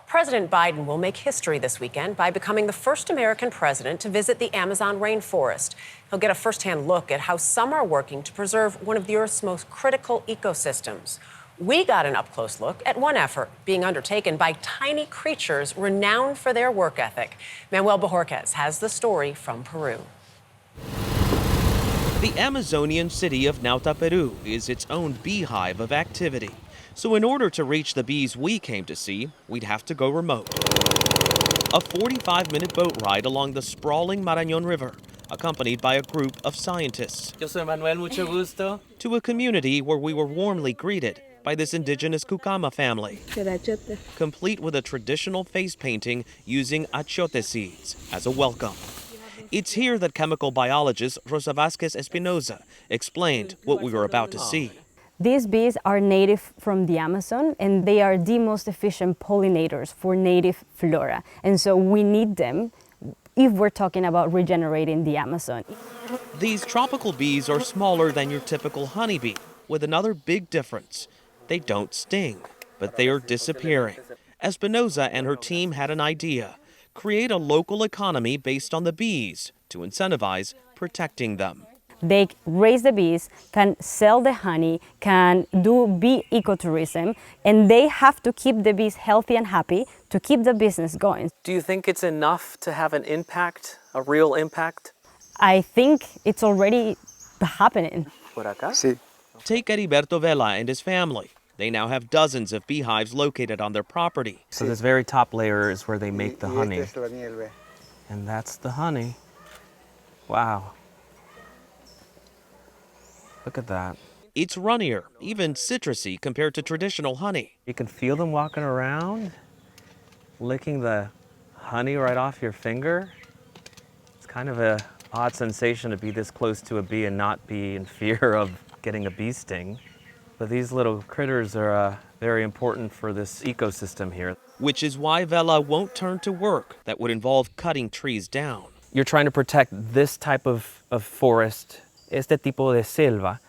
President Biden will make history this weekend by becoming the first American president to visit the Amazon rainforest. He'll get a firsthand look at how some are working to preserve one of the Earth's most critical ecosystems. We got an up-close look at one effort being undertaken by tiny creatures renowned for their work ethic. Manuel Bojorquez has the story from Peru. The Amazonian city of Nauta, Peru is its own beehive of activity. So in order to reach the bees we came to see, we'd have to go remote. A 45-minute boat ride along the sprawling Marañón River, accompanied by a group of scientists. Yo soy Manuel, mucho gusto. To a community where we were warmly greeted by this indigenous Cucama family, complete with a traditional face painting using achote seeds as a welcome. It's here that chemical biologist Rosa Vasquez Espinosa explained what we were about to see. These bees are native from the Amazon, and they are the most efficient pollinators for native flora. And so we need them if we're talking about regenerating the Amazon. These tropical bees are smaller than your typical honeybee, with another big difference. They don't sting, but they are disappearing. Espinosa and her team had an idea: create a local economy based on the bees to incentivize protecting them. They raise the bees, can sell the honey, can do bee ecotourism, and they have to keep the bees healthy and happy to keep the business going. Do you think it's enough to have an impact, a real impact? I think it's already happening. Por acá? Sí. Take Heriberto Vela and his family. They now have dozens of beehives located on their property. So this very top layer is where they make the honey. And that's the honey. Wow. Look at that. It's runnier, even citrusy compared to traditional honey. You can feel them walking around, licking the honey right off your finger. It's kind of an odd sensation to be this close to a bee and not be in fear of getting a bee sting. But these little critters are very important for this ecosystem here. Which is why Vela won't turn to work that would involve cutting trees down. You're trying to protect this type of forest, este tipo de selva,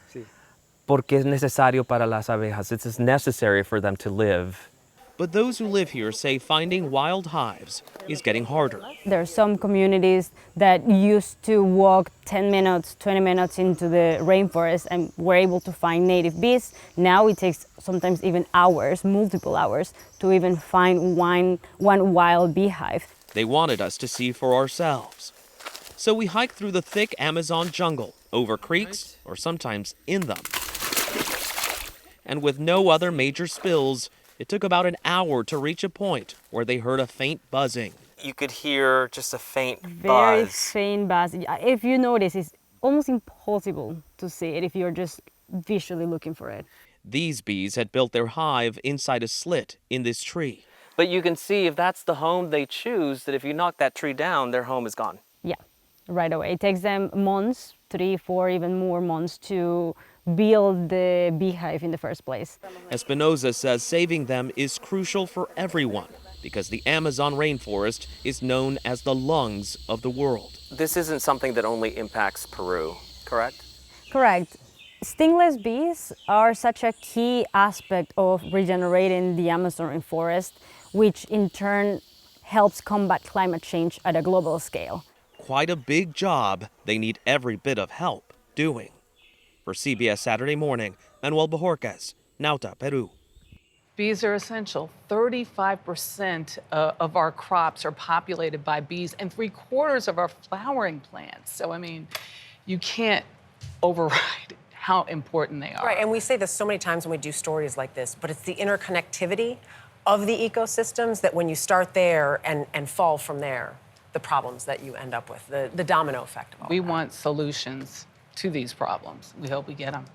porque es necesario para las abejas. It's necessary for them to live. But those who live here say finding wild hives is getting harder. There are some communities that used to walk 10 minutes, 20 minutes into the rainforest and were able to find native bees. Now it takes sometimes even hours, multiple hours, to even find one wild beehive. They wanted us to see for ourselves. So we hiked through the thick Amazon jungle, over creeks, or sometimes in them. And with no other major spills, it took about an hour to reach a point where they heard a faint buzzing. You could hear just a faint buzz. Very faint buzz. If you notice, it's almost impossible to see it if you're just visually looking for it. These bees had built their hive inside a slit in this tree. But you can see if that's the home they choose, that if you knock that tree down, their home is gone. Yeah, right away. It takes them months, 3, 4, even more months to build the beehive in the first place. Espinosa says saving them is crucial for everyone because the Amazon rainforest is known as the lungs of the world. This isn't something that only impacts Peru, correct? Correct. Stingless bees are such a key aspect of regenerating the Amazon rainforest, which in turn helps combat climate change at a global scale. Quite a big job they need every bit of help doing. For CBS Saturday Morning, Manuel Bojorquez, Nauta, Peru. Bees are essential. 35% of our crops are populated by bees and 3/4 of our flowering plants. So, I mean, you can't override how important they are. Right, and we say this so many times when we do stories like this, but it's the interconnectivity of the ecosystems that when you start there and fall from there, the problems that you end up with, the domino effect of all We that. want solutions to these problems. We hope we get them.